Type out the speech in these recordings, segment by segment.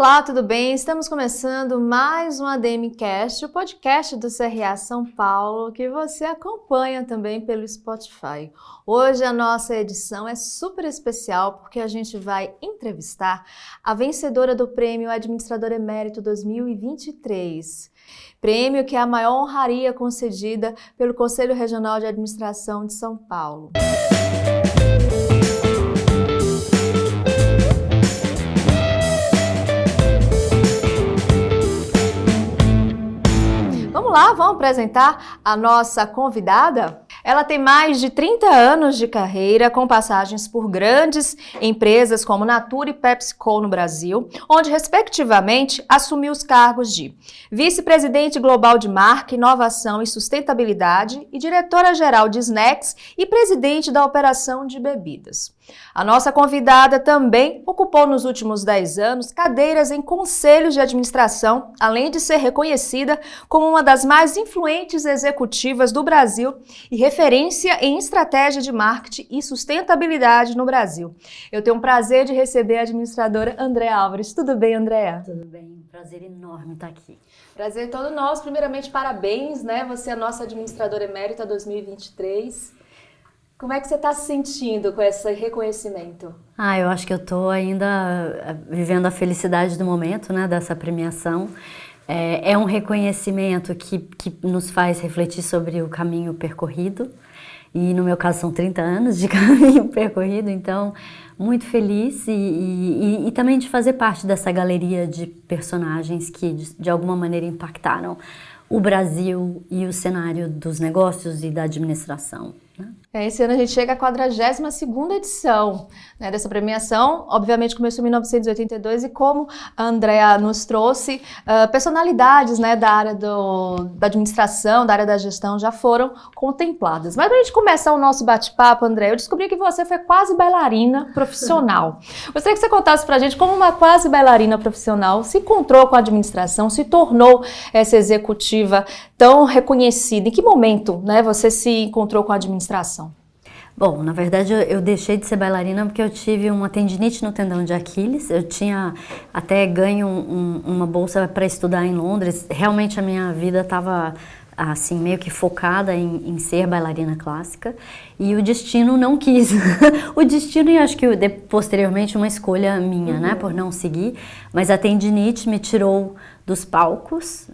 Olá, tudo bem? Estamos começando mais um ADMcast, o podcast do CRA São Paulo, que você acompanha também pelo Spotify. Hoje a nossa edição é super especial porque a gente vai entrevistar a vencedora do Prêmio Administrador Emérito 2023. Prêmio que é a maior honraria concedida pelo Conselho Regional de Administração de São Paulo. Vamos lá, vamos apresentar a nossa convidada? Ela tem mais de 30 anos de carreira, com passagens por grandes empresas como Natura e PepsiCo no Brasil, onde, respectivamente, assumiu os cargos de vice-presidente global de marca, inovação e sustentabilidade e diretora-geral de snacks e presidente da operação de bebidas. A nossa convidada também ocupou nos últimos 10 anos cadeiras em conselhos de administração, além de ser reconhecida como uma das mais influentes executivas do Brasil e referência em estratégia de marketing e sustentabilidade no Brasil. Eu tenho o prazer de receber a administradora Andréa Álvares. Tudo bem, Andréa? Tudo bem, prazer enorme estar aqui. Prazer todo nosso. Primeiramente, parabéns, né? Você é a nossa administradora emérita 2023. Como é que você está se sentindo com esse reconhecimento? Eu acho que eu estou ainda vivendo a felicidade do momento, né, dessa premiação. É um reconhecimento que nos faz refletir sobre o caminho percorrido. E no meu caso são 30 anos de caminho percorrido, então muito feliz e também de fazer parte dessa galeria de personagens que de alguma maneira impactaram o Brasil e o cenário dos negócios e da administração. Esse ano a gente chega à 42ª edição, né, dessa premiação. Obviamente começou em 1982 e como a Andréa nos trouxe, personalidades, né, da área da administração, da área da gestão já foram contempladas. Mas para a gente começar o nosso bate-papo, Andréa, eu descobri que você foi quase bailarina profissional. Gostaria que você contasse para a gente como uma quase bailarina profissional se encontrou com a administração, se tornou essa executiva tão reconhecida. Em que momento, né, você se encontrou com a administração? Bom, na verdade eu deixei de ser bailarina porque eu tive uma tendinite no tendão de Aquiles. Eu tinha até ganho uma bolsa para estudar em Londres. Realmente a minha vida estava assim meio que focada em ser bailarina clássica e o destino não quis. O destino, e acho que posteriormente uma escolha minha, né, por não seguir, mas a tendinite me tirou dos palcos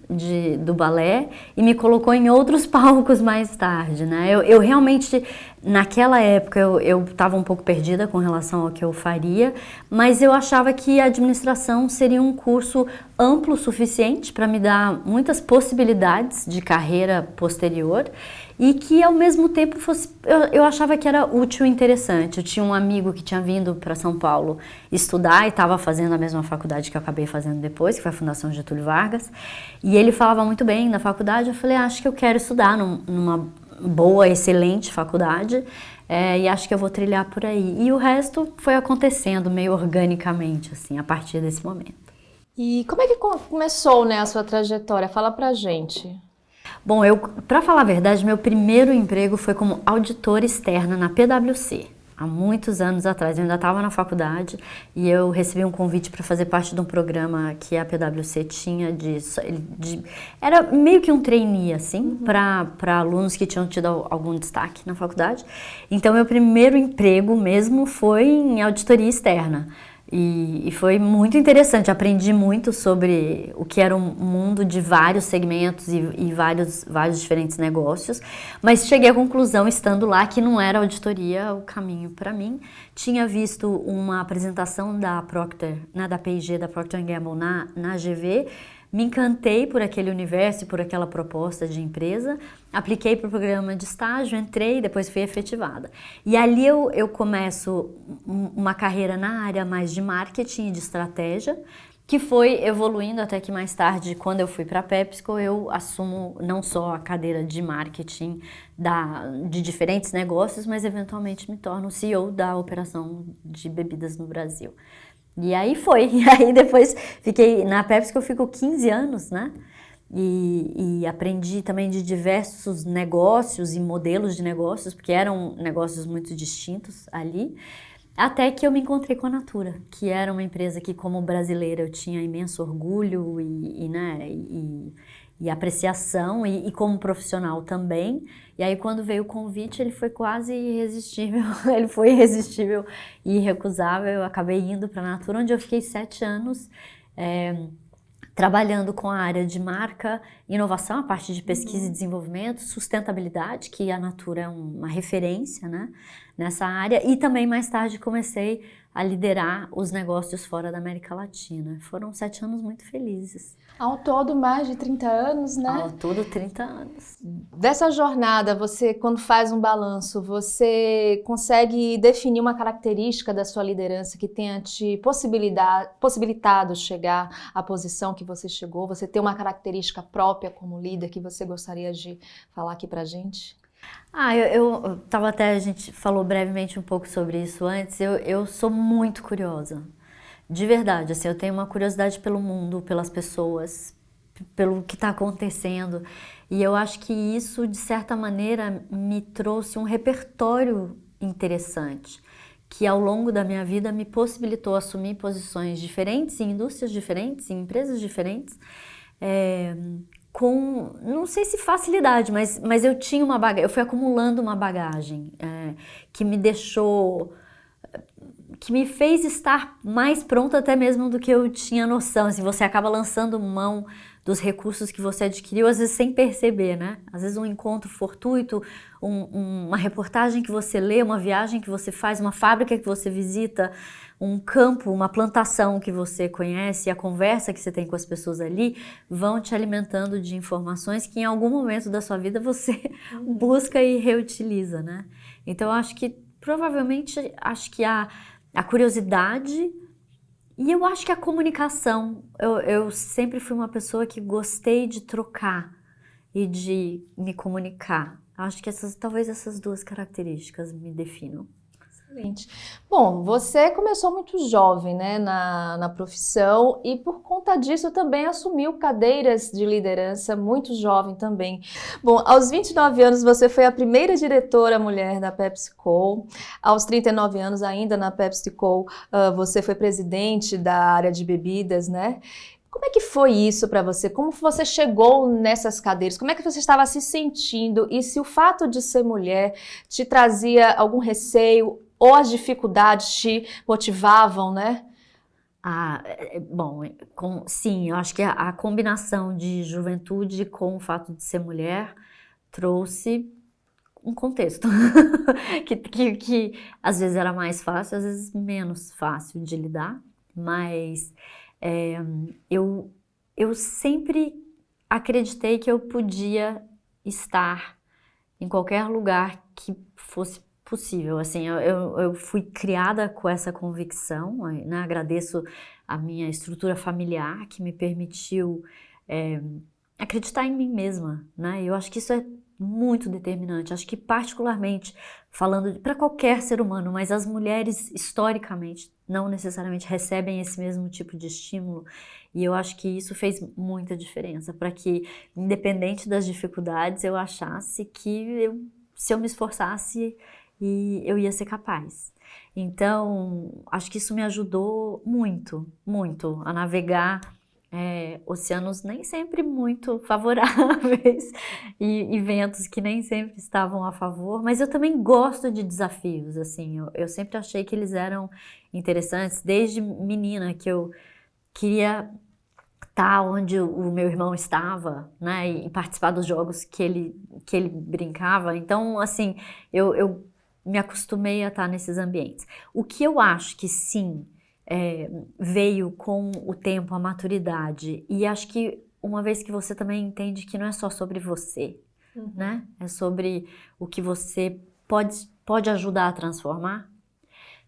do balé e me colocou em outros palcos mais tarde, né? Eu realmente, naquela época, eu estava um pouco perdida com relação ao que eu faria, mas eu achava que a administração seria um curso amplo o suficiente para me dar muitas possibilidades de carreira posterior e que ao mesmo tempo eu achava que era útil e interessante. Eu tinha um amigo que tinha vindo para São Paulo estudar e estava fazendo a mesma faculdade que eu acabei fazendo depois, que foi a Fundação Getúlio Vargas, e ele falava muito bem na faculdade. Eu falei, acho que eu quero estudar numa boa, excelente faculdade, e acho que eu vou trilhar por aí. E o resto foi acontecendo meio organicamente, assim, a partir desse momento. E como é que começou, né, a sua trajetória? Fala pra gente. Bom, para falar a verdade, meu primeiro emprego foi como auditora externa na PwC. Há muitos anos atrás, eu ainda estava na faculdade e eu recebi um convite para fazer parte de um programa que a PwC tinha era meio que um trainee, assim, para alunos que tinham tido algum destaque na faculdade. Então, meu primeiro emprego mesmo foi em auditoria externa. E foi muito interessante, aprendi muito sobre o que era um mundo de vários segmentos e vários diferentes negócios, mas cheguei à conclusão, estando lá, que não era auditoria o caminho para mim. Tinha visto uma apresentação da Procter, né, da P&G, da Procter & Gamble na GV, me encantei por aquele universo e por aquela proposta de empresa, apliquei para o programa de estágio, entrei e depois fui efetivada. E ali eu começo uma carreira na área mais de marketing e de estratégia, que foi evoluindo até que mais tarde, quando eu fui para a PepsiCo, eu assumo não só a cadeira de marketing de diferentes negócios, mas eventualmente me torno CEO da operação de bebidas no Brasil. E aí foi, e aí depois fiquei na PepsiCo, eu fico 15 anos, né? E aprendi também de diversos negócios e modelos de negócios, porque eram negócios muito distintos ali. Até que eu me encontrei com a Natura, que era uma empresa que, como brasileira, eu tinha imenso orgulho e apreciação, e como profissional também. E aí, quando veio o convite, ele foi quase irresistível, ele foi irresistível e irrecusável. Eu acabei indo para a Natura, onde eu fiquei 7 anos, trabalhando com a área de marca, inovação, a parte de pesquisa e desenvolvimento, sustentabilidade, que a Natura é uma referência, né, nessa área, e também mais tarde comecei a liderar os negócios fora da América Latina. Foram 7 anos muito felizes. Ao todo, mais de 30 anos, né? Ao todo, 30 anos. Dessa jornada, você, quando faz um balanço, você consegue definir uma característica da sua liderança que tenha te possibilitado chegar à posição que você chegou? Você tem uma característica própria como líder que você gostaria de falar aqui pra gente? Eu tava até, a gente falou brevemente um pouco sobre isso antes, eu sou muito curiosa. De verdade, assim, eu tenho uma curiosidade pelo mundo, pelas pessoas, pelo que está acontecendo. E eu acho que isso, de certa maneira, me trouxe um repertório interessante, que ao longo da minha vida me possibilitou assumir posições diferentes, em indústrias diferentes, em empresas diferentes, com, não sei se facilidade, mas eu tinha uma bagagem, eu fui acumulando uma bagagem que me deixou, que me fez estar mais pronta até mesmo do que eu tinha noção. Assim, você acaba lançando mão dos recursos que você adquiriu, às vezes sem perceber, né? Às vezes um encontro fortuito, uma reportagem que você lê, uma viagem que você faz, uma fábrica que você visita, um campo, uma plantação que você conhece, a conversa que você tem com as pessoas ali, vão te alimentando de informações que em algum momento da sua vida você busca e reutiliza, né? Então eu acho que, provavelmente, a curiosidade e eu acho que a comunicação, eu sempre fui uma pessoa que gostei de trocar e de me comunicar. Acho que talvez essas 2 características me definam. Excelente. Bom, você começou muito jovem, né, na profissão e por conta disso também assumiu cadeiras de liderança muito jovem também. Bom, aos 29 anos você foi a primeira diretora mulher da PepsiCo. Aos 39 anos ainda na PepsiCo, você foi presidente da área de bebidas, né? Como é que foi isso para você? Como você chegou nessas cadeiras? Como é que você estava se sentindo? E se o fato de ser mulher te trazia algum receio ou as dificuldades te motivavam, né? Bom, sim, eu acho que a combinação de juventude com o fato de ser mulher trouxe um contexto que às vezes era mais fácil, às vezes menos fácil de lidar, mas eu sempre acreditei que eu podia estar em qualquer lugar que fosse possível. Assim, eu fui criada com essa convicção, né? Agradeço a minha estrutura familiar que me permitiu acreditar em mim mesma, né? Eu acho que isso é muito determinante. Acho que particularmente falando para qualquer ser humano, mas as mulheres historicamente não necessariamente recebem esse mesmo tipo de estímulo, e eu acho que isso fez muita diferença para que, independente das dificuldades, eu achasse que se eu me esforçasse eu ia ser capaz. Então, acho que isso me ajudou muito, muito a navegar oceanos nem sempre muito favoráveis e ventos que nem sempre estavam a favor, mas eu também gosto de desafios, assim, eu sempre achei que eles eram interessantes, desde menina que eu queria estar onde o meu irmão estava, né, e participar dos jogos que ele brincava, então, assim, eu me acostumei a estar nesses ambientes. O que eu acho que sim, veio com o tempo, a maturidade, e acho que uma vez que você também entende que não é só sobre você, né? É sobre o que você pode ajudar a transformar,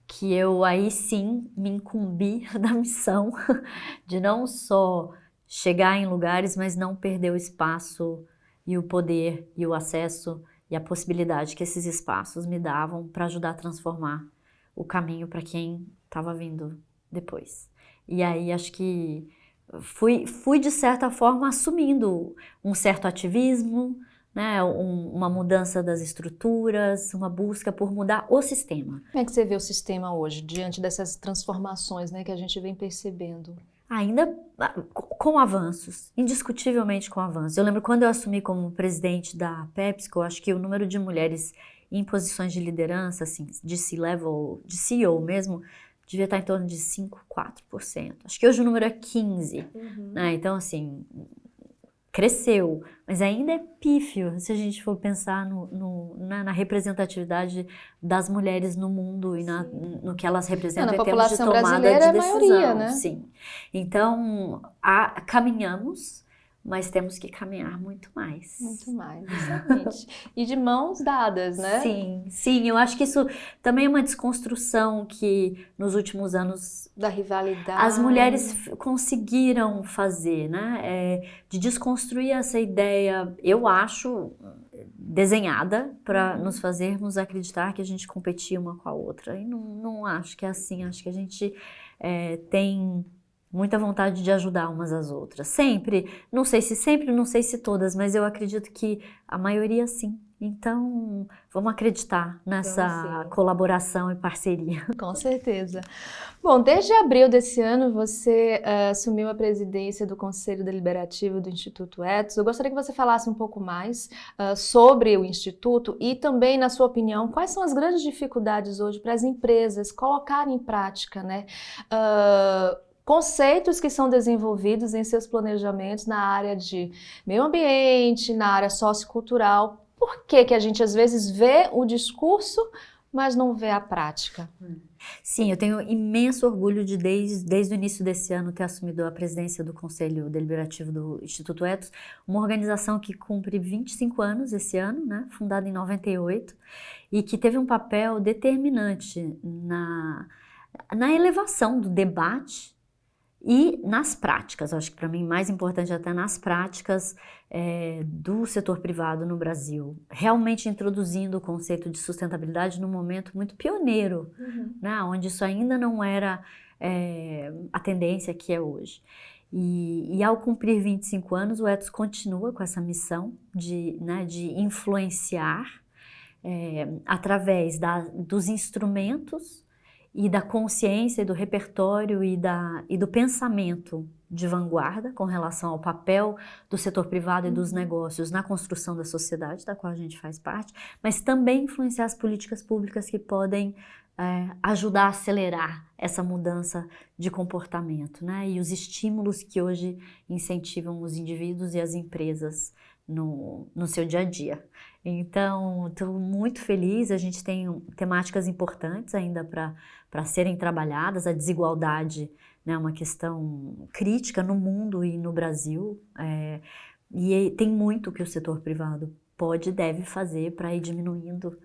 que eu aí sim me incumbi da missão de não só chegar em lugares, mas não perder o espaço e o poder e o acesso e a possibilidade que esses espaços me davam para ajudar a transformar o caminho para quem estava vindo depois. E aí acho que fui de certa forma assumindo um certo ativismo, né, uma mudança das estruturas, uma busca por mudar o sistema. Como é que você vê o sistema hoje, diante dessas transformações, né, que a gente vem percebendo? Ainda com avanços, indiscutivelmente com avanços. Eu lembro quando eu assumi como presidente da PepsiCo, acho que o número de mulheres em posições de liderança, assim, de C-level, de CEO mesmo, devia estar em torno de 5, 4%. Acho que hoje o número é 15%. Né? Então, assim, cresceu, mas ainda é pífio se a gente for pensar na representatividade das mulheres no mundo e no que elas representam em termos de tomada de decisão. Maioria, né? Sim. Então, caminhamos, mas temos que caminhar muito mais. Muito mais, exatamente. E de mãos dadas, né? Sim, eu acho que isso também é uma desconstrução que nos últimos anos da rivalidade as mulheres conseguiram fazer, né? De desconstruir essa ideia, eu acho, desenhada para nos fazermos acreditar que a gente competia uma com a outra. E não acho que é assim, acho que a gente tem muita vontade de ajudar umas às outras. Sempre, não sei se todas, mas eu acredito que a maioria sim. Então, vamos acreditar nessa colaboração e parceria. Com certeza. Bom, desde abril desse ano, você assumiu a presidência do Conselho Deliberativo do Instituto Ethos. Eu gostaria que você falasse um pouco mais sobre o Instituto e também, na sua opinião, quais são as grandes dificuldades hoje para as empresas colocarem em prática, né? Conceitos que são desenvolvidos em seus planejamentos na área de meio ambiente, na área sociocultural. Por que a gente às vezes vê o discurso, mas não vê a prática? Sim, eu tenho imenso orgulho de desde o início desse ano ter assumido a presidência do Conselho Deliberativo do Instituto Ethos, uma organização que cumpre 25 anos esse ano, né, fundada em 98, e que teve um papel determinante na elevação do debate e nas práticas. Acho que para mim mais importante até nas práticas do setor privado no Brasil, realmente introduzindo o conceito de sustentabilidade num momento muito pioneiro, né, onde isso ainda não era a tendência que é hoje. E ao cumprir 25 anos, o Ethos continua com essa missão de influenciar através dos instrumentos e da consciência, e do repertório e do pensamento de vanguarda com relação ao papel do setor privado e dos negócios na construção da sociedade da qual a gente faz parte, mas também influenciar as políticas públicas que podem ajudar a acelerar essa mudança de comportamento, né? E os estímulos que hoje incentivam os indivíduos e as empresas no seu dia a dia. Então, estou muito feliz, a gente tem temáticas importantes ainda para serem trabalhadas. A desigualdade, né, é uma questão crítica no mundo e no Brasil, e tem muito que o setor privado pode e deve fazer para ir diminuindo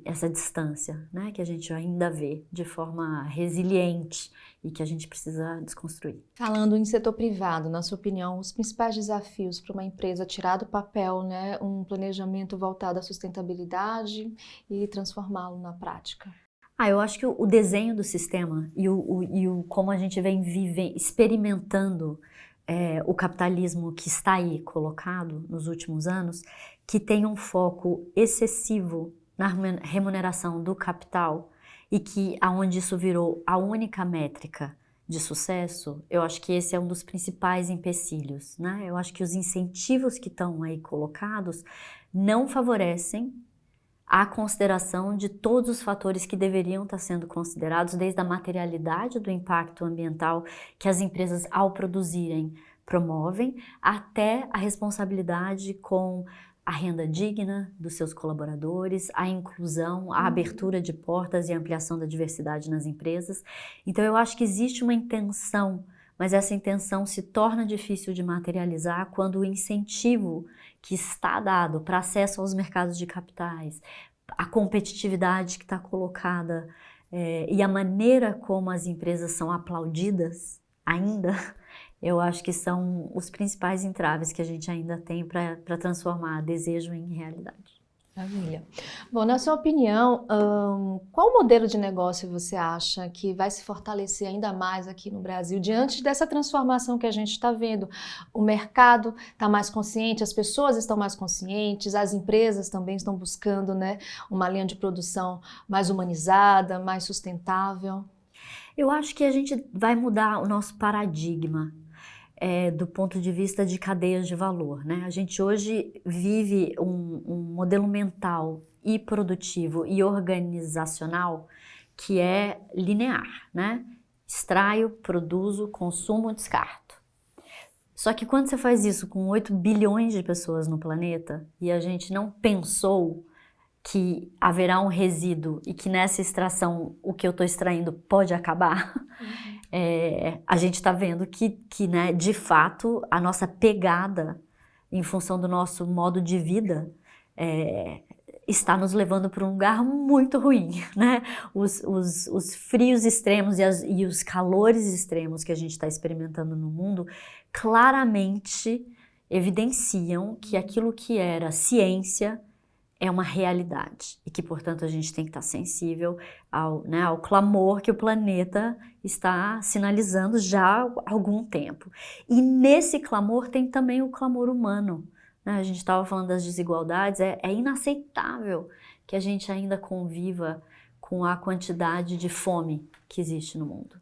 essa distância, né, que a gente ainda vê de forma resiliente e que a gente precisa desconstruir. Falando em setor privado, na sua opinião, os principais desafios para uma empresa tirar do papel, né, um planejamento voltado à sustentabilidade e transformá-lo na prática? Eu acho que o desenho do sistema e como a gente vem experimentando o capitalismo que está aí colocado nos últimos anos, que tem um foco excessivo na remuneração do capital e que aonde isso virou a única métrica de sucesso, eu acho que esse é um dos principais empecilhos, né? Eu acho que os incentivos que estão aí colocados não favorecem a consideração de todos os fatores que deveriam estar sendo considerados, desde a materialidade do impacto ambiental que as empresas, ao produzirem, promovem, até a responsabilidade com a renda digna dos seus colaboradores, a inclusão, a abertura de portas e a ampliação da diversidade nas empresas. Então eu acho que existe uma intenção, mas essa intenção se torna difícil de materializar quando o incentivo que está dado para acesso aos mercados de capitais, a competitividade que está colocada e a maneira como as empresas são aplaudidas ainda, eu acho que são os principais entraves que a gente ainda tem para transformar desejo em realidade. Maravilha. Bom, na sua opinião, qual modelo de negócio você acha que vai se fortalecer ainda mais aqui no Brasil, diante dessa transformação que a gente está vendo? O mercado está mais consciente, as pessoas estão mais conscientes, as empresas também estão buscando, né, uma linha de produção mais humanizada, mais sustentável. Eu acho que a gente vai mudar o nosso paradigma do ponto de vista de cadeias de valor, né? A gente hoje vive um modelo mental e produtivo e organizacional que é linear, né? Extraio, produzo, consumo, descarto. Só que quando você faz isso com 8 bilhões de pessoas no planeta e a gente não pensou que haverá um resíduo e que nessa extração o que eu estou extraindo pode acabar, a gente está vendo que né, de fato, a nossa pegada em função do nosso modo de vida está nos levando para um lugar muito ruim, né? Os frios extremos e os calores extremos que a gente está experimentando no mundo claramente evidenciam que aquilo que era ciência é uma realidade e que, portanto, a gente tem que estar sensível ao clamor que o planeta está sinalizando já há algum tempo. E nesse clamor tem também o clamor humano, né? A gente estava falando das desigualdades, é inaceitável que a gente ainda conviva com a quantidade de fome que existe no mundo.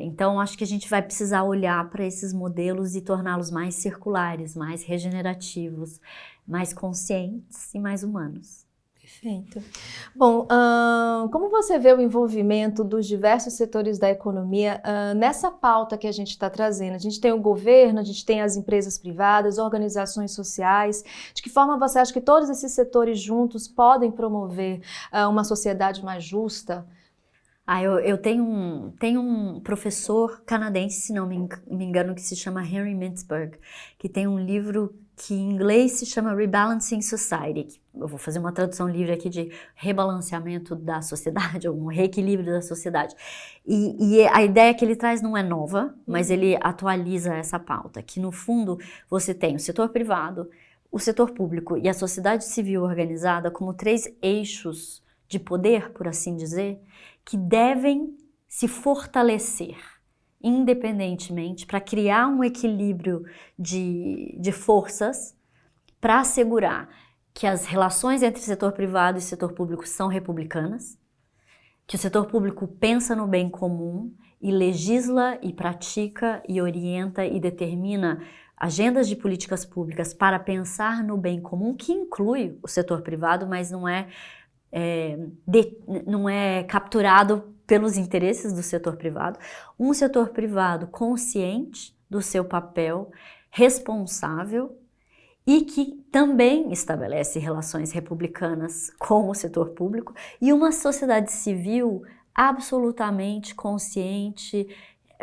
Então, acho que a gente vai precisar olhar para esses modelos e torná-los mais circulares, mais regenerativos, mais conscientes e mais humanos. Perfeito. Bom, como você vê o envolvimento dos diversos setores da economia nessa pauta que a gente está trazendo? A gente tem o governo, a gente tem as empresas privadas, organizações sociais. De que forma você acha que todos esses setores juntos podem promover uma sociedade mais justa? Eu tenho um professor canadense, se não me engano, que se chama Henry Mintzberg, que tem um livro que em inglês se chama Rebalancing Society. Eu vou fazer uma tradução livre aqui de rebalanceamento da sociedade, ou um reequilíbrio da sociedade. E a ideia que ele traz não é nova, mas ele atualiza essa pauta, que no fundo você tem o setor privado, o setor público e a sociedade civil organizada como 3 eixos de poder, por assim dizer, que devem se fortalecer independentemente para criar um equilíbrio de forças para assegurar que as relações entre setor privado e setor público são republicanas, que o setor público pensa no bem comum e legisla e pratica e orienta e determina agendas de políticas públicas para pensar no bem comum, que inclui o setor privado, mas não é capturado pelos interesses do setor privado. Um setor privado consciente do seu papel, responsável e que também estabelece relações republicanas com o setor público, e uma sociedade civil absolutamente consciente,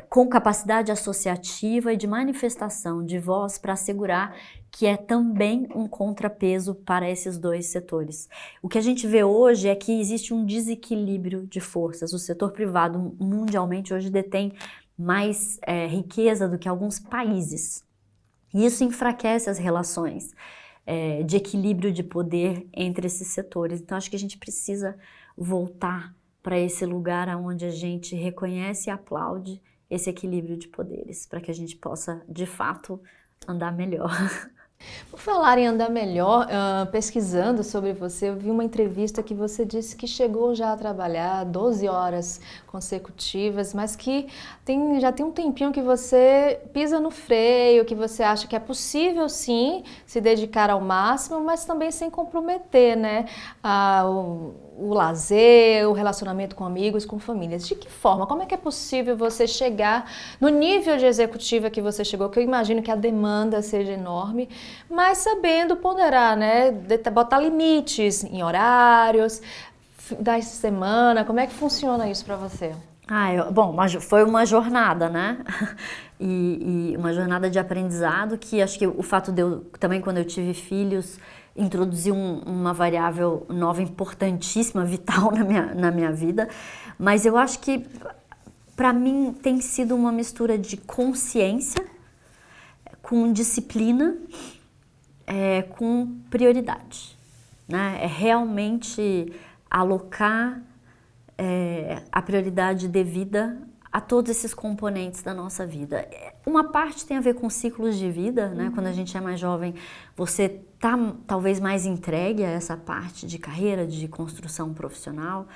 com capacidade associativa e de manifestação de voz para assegurar que é também um contrapeso para esses 2 setores. O que a gente vê hoje é que existe um desequilíbrio de forças. O setor privado mundialmente hoje detém mais riqueza do que alguns países. E isso enfraquece as relações de equilíbrio de poder entre esses setores. Então, acho que a gente precisa voltar para esse lugar onde a gente reconhece e aplaude esse equilíbrio de poderes, para que a gente possa, de fato, andar melhor. Por falar em andar melhor, pesquisando sobre você, eu vi uma entrevista que você disse que chegou já a trabalhar 12 horas consecutivas, mas que já tem um tempinho que você pisa no freio, que você acha que é possível sim se dedicar ao máximo, mas também sem comprometer, né, o lazer, o relacionamento com amigos, com famílias. De que forma? Como é que é possível você chegar no nível de executiva que você chegou, que eu imagino que a demanda seja enorme, mas sabendo ponderar, né, botar limites em horários, da semana, como é que funciona isso para você? Foi uma jornada, né? E uma jornada de aprendizado que acho que o fato de eu, também quando eu tive filhos, introduziu uma variável nova, importantíssima, vital na minha vida. Mas eu acho que, para mim, tem sido uma mistura de consciência com disciplina, com prioridade. né? É realmente alocar a prioridade devida a todos esses componentes da nossa vida. Uma parte tem a ver com ciclos de vida, né? Quando a gente é mais jovem, você tá talvez mais entregue a essa parte de carreira, de construção profissional.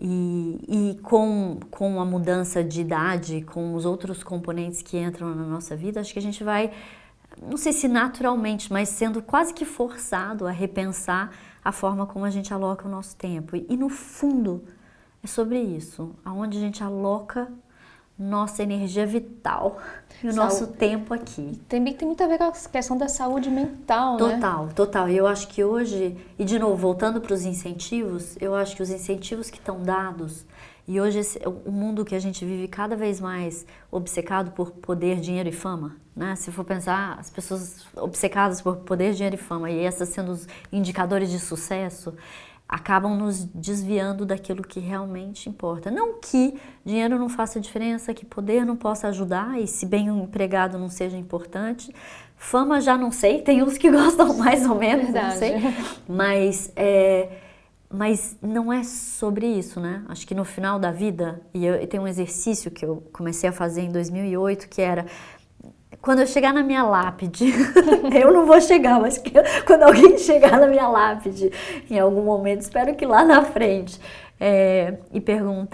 E com a mudança de idade, com os outros componentes que entram na nossa vida, acho que a gente vai, não sei se naturalmente, mas sendo quase que forçado a repensar a forma como a gente aloca o nosso tempo. E no fundo, é sobre isso, aonde a gente aloca nossa energia vital e o nosso tempo aqui. Também tem muito a ver com a questão da saúde mental, né? Total. E eu acho que hoje, e de novo, voltando para os incentivos, eu acho que os incentivos que estão dados, e hoje o mundo que a gente vive cada vez mais obcecado por poder, dinheiro e fama, né? Se for pensar, as pessoas obcecadas por poder, dinheiro e fama, e essas sendo os indicadores de sucesso, acabam nos desviando daquilo que realmente importa. Não que dinheiro não faça diferença, que poder não possa ajudar, e se bem empregado não seja importante. Fama já não sei, tem uns que gostam mais ou menos, não sei. Mas não é sobre isso, né? Acho que no final da vida, e tem um exercício que eu comecei a fazer em 2008, que era... Quando eu chegar na minha lápide, eu não vou chegar, mas quando alguém chegar na minha lápide, em algum momento, espero que lá na frente,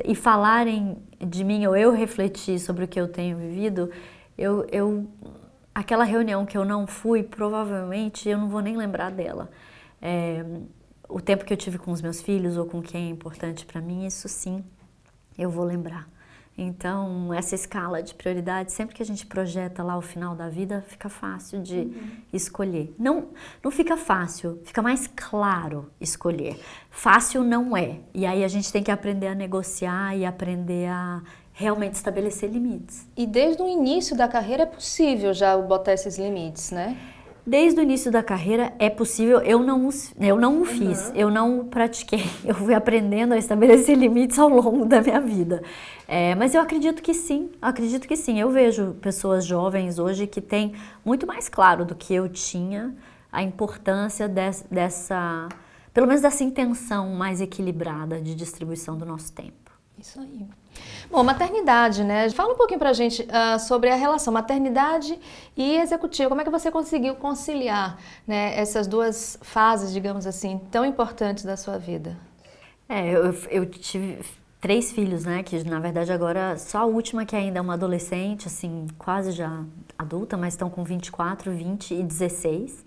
e falarem de mim, ou eu refletir sobre o que eu tenho vivido, aquela reunião que eu não fui, provavelmente eu não vou nem lembrar dela. O tempo que eu tive com os meus filhos, ou com quem é importante para mim, isso sim, eu vou lembrar. Então, essa escala de prioridade, sempre que a gente projeta lá o final da vida, fica fácil de escolher. Não fica fácil, fica mais claro escolher. Fácil não é. E aí a gente tem que aprender a negociar e aprender a realmente estabelecer limites. E desde o início da carreira é possível já botar esses limites, né? Desde o início da carreira é possível, eu não o fiz, eu não o pratiquei, eu fui aprendendo a estabelecer limites ao longo da minha vida. Mas eu acredito que sim, eu vejo pessoas jovens hoje que têm muito mais claro do que eu tinha a importância dessa, pelo menos dessa intenção mais equilibrada de distribuição do nosso tempo. Isso aí. Bom, maternidade, né? Fala um pouquinho pra gente sobre a relação maternidade e executiva. Como é que você conseguiu conciliar, né, essas duas fases, digamos assim, tão importantes da sua vida? Eu tive 3 filhos, né? Que na verdade agora só a última que ainda é uma adolescente, assim, quase já adulta, mas estão com 24, 20 e 16.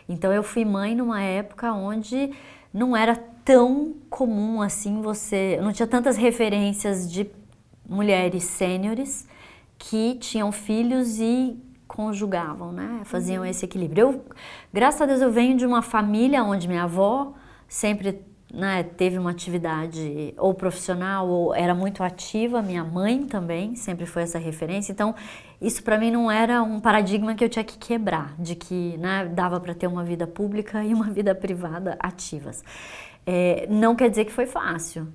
Então eu fui mãe numa época onde não era tão comum assim não tinha tantas referências de mulheres sêniores que tinham filhos e conjugavam, né? Faziam esse equilíbrio. Graças a Deus, eu venho de uma família onde minha avó sempre, né, teve uma atividade ou profissional ou era muito ativa, minha mãe também sempre foi essa referência, então isso para mim não era um paradigma que eu tinha que quebrar, de que, né, dava para ter uma vida pública e uma vida privada ativas. Não quer dizer que foi fácil,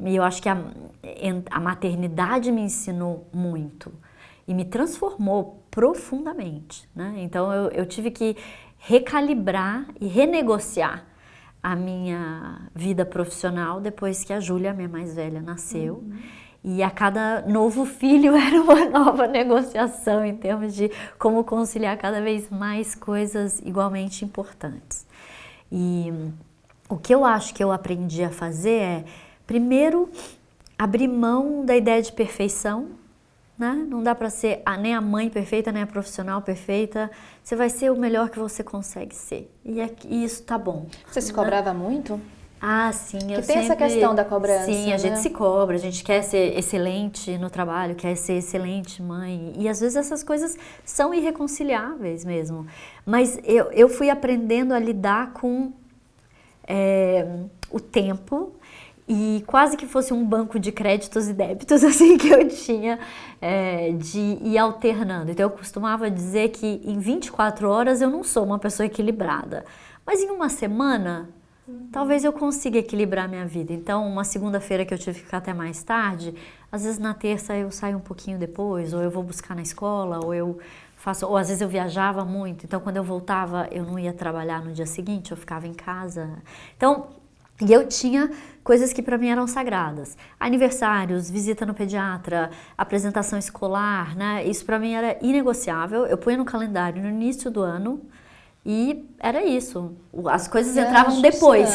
e eu acho que a maternidade me ensinou muito e me transformou profundamente, né? Então eu tive que recalibrar e renegociar a minha vida profissional depois que a Júlia, minha mais velha, nasceu. E a cada novo filho era uma nova negociação em termos de como conciliar cada vez mais coisas igualmente importantes. E o que eu acho que eu aprendi a fazer é, primeiro, abrir mão da ideia de perfeição, né? Não dá para ser nem a mãe perfeita, nem a profissional perfeita. Você vai ser o melhor que você consegue ser. E isso tá bom. Você se cobrava muito? Ah, sim. Que tem essa questão da cobrança. Sim, a gente né? se cobra, a gente quer ser excelente no trabalho, quer ser excelente mãe. E às vezes essas coisas são irreconciliáveis mesmo. Mas eu fui aprendendo a lidar com o tempo. E quase que fosse um banco de créditos e débitos assim que eu tinha de ir alternando. Então eu costumava dizer que em 24 horas eu não sou uma pessoa equilibrada, mas em uma semana talvez eu consiga equilibrar minha vida. Então uma segunda-feira que eu tive que ficar até mais tarde, às vezes na terça eu saio um pouquinho depois, ou eu vou buscar na escola, ou eu ou às vezes eu viajava muito, então quando eu voltava eu não ia trabalhar no dia seguinte, eu ficava em casa. Então, e eu tinha coisas que para mim eram sagradas. Aniversários, visita no pediatra, apresentação escolar, né? Isso para mim era inegociável. Eu punha no calendário no início do ano e era isso. As coisas entravam depois,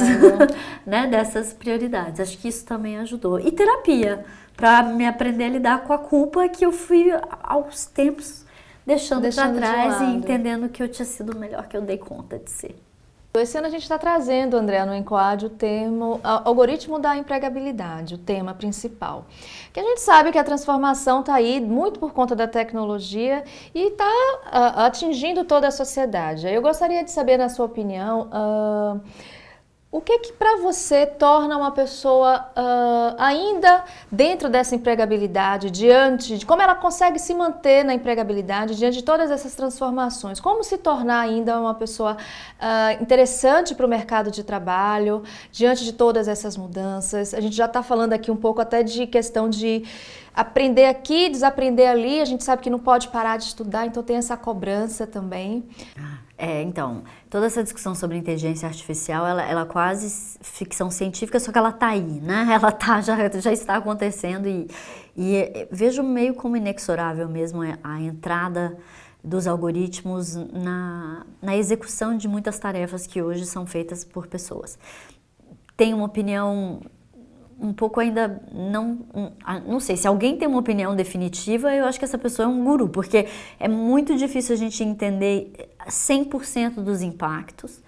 né, dessas prioridades. Acho que isso também ajudou. E terapia, para me aprender a lidar com a culpa que eu fui aos tempos deixando para trás e entendendo que eu tinha sido o melhor que eu dei conta de ser. Esse ano a gente está trazendo, André, no Enquadro, o termo algoritmo da empregabilidade, o tema principal. Que a gente sabe que a transformação está aí muito por conta da tecnologia e está atingindo toda a sociedade. Eu gostaria de saber, na sua opinião, o que para você torna uma pessoa ainda dentro dessa empregabilidade, diante de como ela consegue se manter na empregabilidade diante de todas essas transformações? Como se tornar ainda uma pessoa interessante para o mercado de trabalho, diante de todas essas mudanças? A gente já está falando aqui um pouco até de questão de aprender aqui, desaprender ali. A gente sabe que não pode parar de estudar, então tem essa cobrança também. Então, toda essa discussão sobre inteligência artificial, ela é quase ficção científica, só que ela está aí, né? Ela já está acontecendo e vejo meio como inexorável mesmo a entrada dos algoritmos na execução de muitas tarefas que hoje são feitas por pessoas. Tenho uma opinião um pouco ainda, não sei, se alguém tem uma opinião definitiva, eu acho que essa pessoa é um guru, porque é muito difícil a gente entender 100% dos impactos,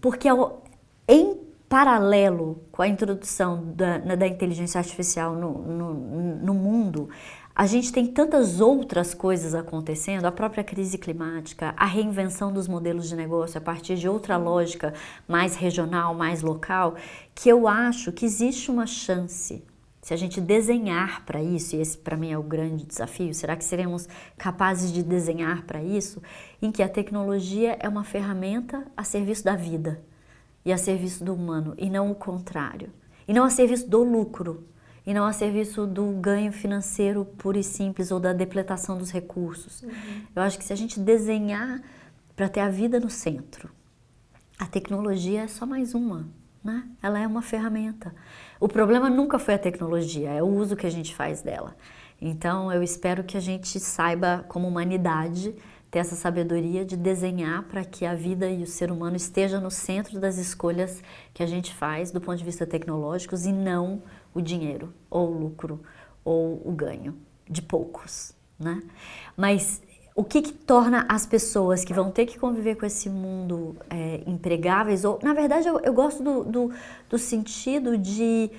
porque em paralelo com a introdução da inteligência artificial no mundo, a gente tem tantas outras coisas acontecendo, a própria crise climática, a reinvenção dos modelos de negócio a partir de outra lógica mais regional, mais local, que eu acho que existe uma chance, se a gente desenhar para isso, e esse para mim é o grande desafio, será que seremos capazes de desenhar para isso, em que a tecnologia é uma ferramenta a serviço da vida e a serviço do humano, e não o contrário, e não a serviço do lucro, e não a serviço do ganho financeiro puro e simples ou da depletação dos recursos. Eu acho que se a gente desenhar para ter a vida no centro, a tecnologia é só mais uma, né? Ela é uma ferramenta. O problema nunca foi a tecnologia, é o uso que a gente faz dela. Então eu espero que a gente saiba, como humanidade, ter essa sabedoria de desenhar para que a vida e o ser humano esteja no centro das escolhas que a gente faz do ponto de vista tecnológico e não o dinheiro, ou o lucro, ou o ganho de poucos, né? Mas o que torna as pessoas que vão ter que conviver com esse mundo empregáveis, ou na verdade eu gosto do sentido de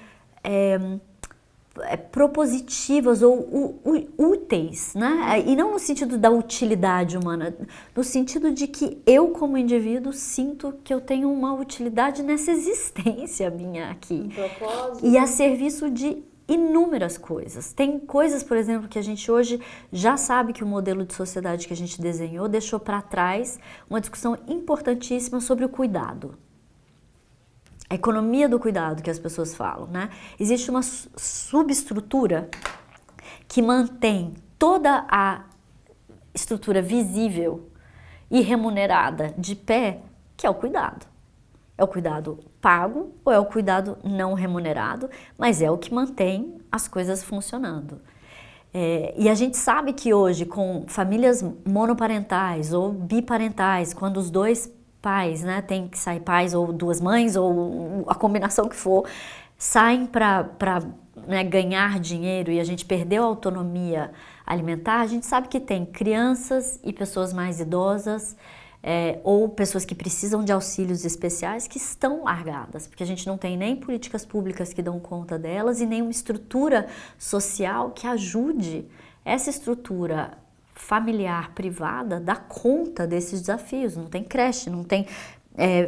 propositivas ou úteis, né? E não no sentido da utilidade humana, no sentido de que eu como indivíduo sinto que eu tenho uma utilidade nessa existência minha aqui. E a serviço de inúmeras coisas. Tem coisas, por exemplo, que a gente hoje já sabe que o modelo de sociedade que a gente desenhou deixou para trás uma discussão importantíssima sobre o cuidado. A economia do cuidado que as pessoas falam, né? Existe uma subestrutura que mantém toda a estrutura visível e remunerada de pé, que é o cuidado. É o cuidado pago ou é o cuidado não remunerado, mas é o que mantém as coisas funcionando. E a gente sabe que hoje, com famílias monoparentais ou biparentais, quando os dois pais, né, tem que sair pais ou duas mães ou a combinação que for, saem para né, ganhar dinheiro e a gente perdeu a autonomia alimentar, a gente sabe que tem crianças e pessoas mais idosas ou pessoas que precisam de auxílios especiais que estão largadas, porque a gente não tem nem políticas públicas que dão conta delas e nem uma estrutura social que ajude essa estrutura familiar, privada, dá conta desses desafios. Não tem creche, não tem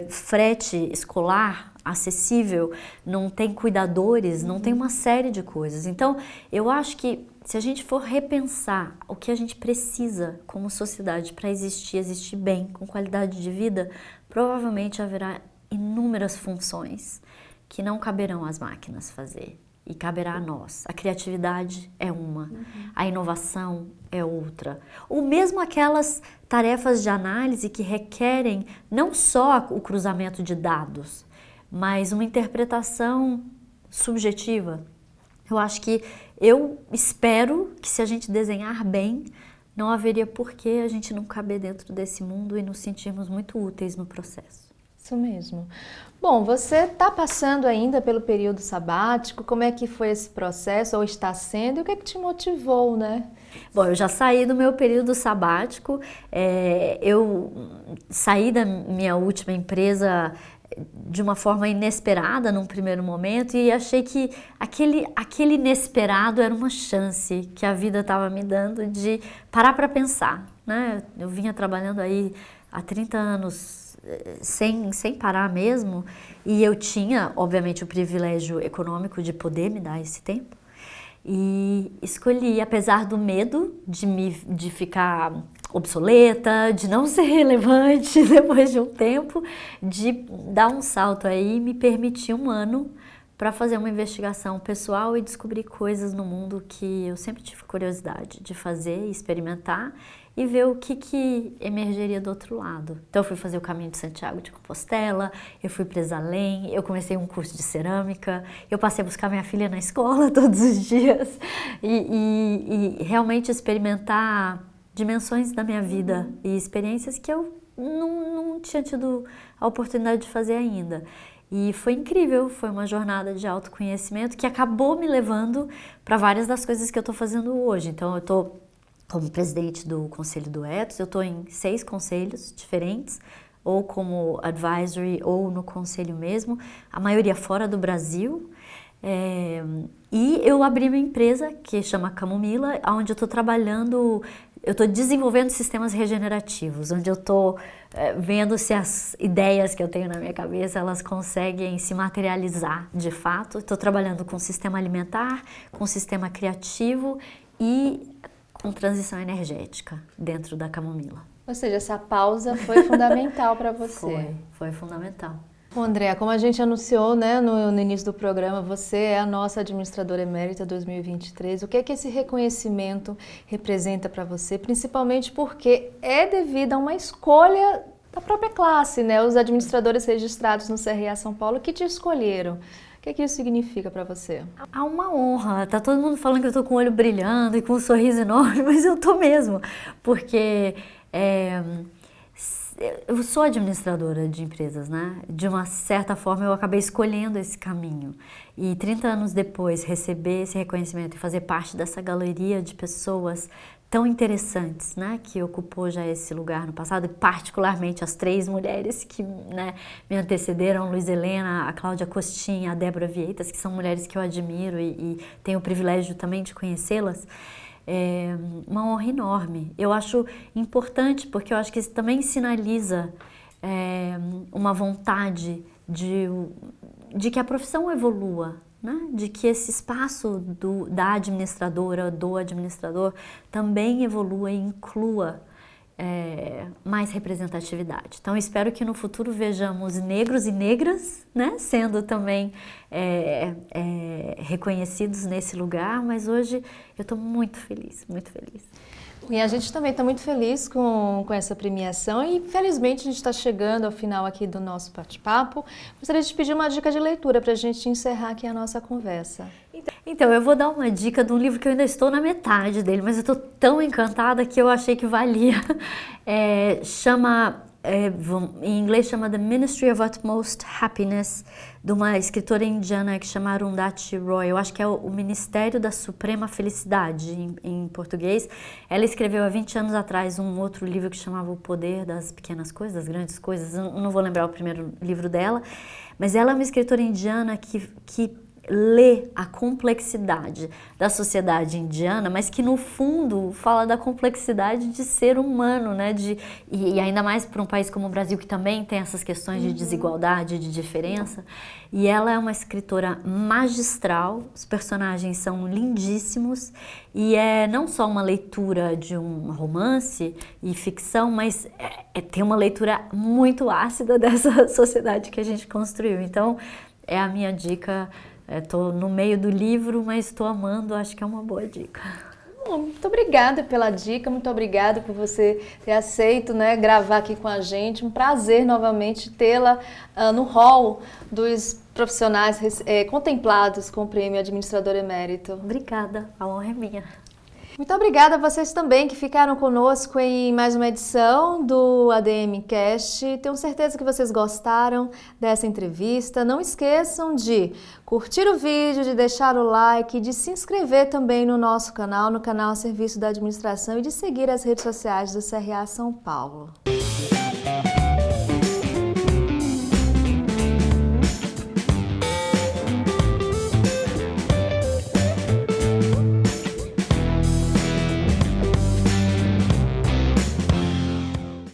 frete escolar acessível, não tem cuidadores, não tem uma série de coisas. Então, eu acho que se a gente for repensar o que a gente precisa como sociedade para existir bem, com qualidade de vida, provavelmente haverá inúmeras funções que não caberão às máquinas fazer. e caberá a nós. A criatividade é uma, a inovação é outra. Ou mesmo aquelas tarefas de análise que requerem não só o cruzamento de dados, mas uma interpretação subjetiva. Eu espero que se a gente desenhar bem, não haveria por que a gente não caber dentro desse mundo e nos sentirmos muito úteis no processo. Isso mesmo. Bom, você está passando ainda pelo período sabático, como é que foi esse processo, ou está sendo, e o que é que te motivou, né? Bom, eu já saí do meu período sabático, eu saí da minha última empresa de uma forma inesperada num primeiro momento e achei que aquele inesperado era uma chance que a vida estava me dando de parar para pensar, né? Eu vinha trabalhando aí há 30 anos sem parar mesmo e eu tinha, obviamente, o privilégio econômico de poder me dar esse tempo e escolhi, apesar do medo de ficar obsoleta, de não ser relevante depois de um tempo, de dar um salto aí e me permitir um ano para fazer uma investigação pessoal e descobrir coisas no mundo que eu sempre tive curiosidade de fazer, experimentar e ver o que emergeria do outro lado. Então eu fui fazer o Caminho de Santiago de Compostela, eu fui para Exalém, eu comecei um curso de cerâmica, eu passei a buscar minha filha na escola todos os dias e realmente experimentar dimensões da minha vida e experiências que eu não tinha tido a oportunidade de fazer ainda. E foi incrível, foi uma jornada de autoconhecimento que acabou me levando para várias das coisas que eu estou fazendo hoje. Então eu estou como presidente do Conselho do Ethos, eu estou em 6 conselhos diferentes, ou como advisory ou no conselho mesmo, a maioria fora do Brasil. E eu abri uma empresa que chama Camomila, onde eu estou trabalhando, eu estou desenvolvendo sistemas regenerativos, onde eu estou vendo se as ideias que eu tenho na minha cabeça, elas conseguem se materializar de fato. Estou trabalhando com sistema alimentar, com sistema criativo e com transição energética dentro da Camomila. Ou seja, essa pausa foi fundamental para você. Foi fundamental. Bom, Andréa, como a gente anunciou, né, no início do programa, você é a nossa administradora emérita 2023. O que é que esse reconhecimento representa para você? Principalmente porque é devido a uma escolha da própria classe, né? Os administradores registrados no CRA São Paulo que te escolheram. O que é que isso significa para você? Há uma honra. Tá todo mundo falando que eu tô com o olho brilhando e com um sorriso enorme, mas eu tô mesmo. Porque eu sou administradora de empresas, né? De uma certa forma eu acabei escolhendo esse caminho. E 30 anos depois, receber esse reconhecimento e fazer parte dessa galeria de pessoas tão interessantes, né, que ocupou já esse lugar no passado, e particularmente as 3 mulheres que, né, me antecederam, Luiz Helena, a Cláudia Costin, a Débora Vieitas, que são mulheres que eu admiro e tenho o privilégio também de conhecê-las. É uma honra enorme. Eu acho importante porque eu acho que isso também sinaliza uma vontade de que a profissão evolua, né? De que esse espaço da administradora, do administrador, também evolua e inclua mais representatividade. Então, espero que no futuro vejamos negros e negras, né, sendo também reconhecidos nesse lugar, mas hoje eu estou muito feliz, muito feliz. E a gente também está muito feliz com essa premiação e, felizmente, a gente está chegando ao final aqui do nosso bate-papo. Gostaria de pedir uma dica de leitura para a gente encerrar aqui a nossa conversa. Então, eu vou dar uma dica de um livro que eu ainda estou na metade dele, mas eu estou tão encantada que eu achei que valia. Em inglês chama The Ministry of Utmost Happiness, de uma escritora indiana que chama Arundhati Roy. Eu acho que é o Ministério da Suprema Felicidade, em português. Ela escreveu há 20 anos atrás um outro livro que chamava O Poder das Pequenas Coisas, das Grandes Coisas. Eu não vou lembrar o primeiro livro dela, mas ela é uma escritora indiana que lê a complexidade da sociedade indiana, mas que no fundo fala da complexidade de ser humano, né? E ainda mais para um país como o Brasil, que também tem essas questões de desigualdade, de diferença. E ela é uma escritora magistral, os personagens são lindíssimos e é não só uma leitura de um romance e ficção, mas tem uma leitura muito ácida dessa sociedade que a gente construiu. Então, é a minha dica Estou no meio do livro, mas estou amando, acho que é uma boa dica. Muito obrigada pela dica, muito obrigada por você ter aceito, né, gravar aqui com a gente. Um prazer novamente tê-la no hall dos profissionais contemplados com o Prêmio Administrador Emérito. Obrigada, a honra é minha. Muito obrigada a vocês também que ficaram conosco em mais uma edição do ADM Cast. Tenho certeza que vocês gostaram dessa entrevista. Não esqueçam de curtir o vídeo, de deixar o like, de se inscrever também no nosso canal, no canal Serviço da Administração e de seguir as redes sociais do CRA São Paulo.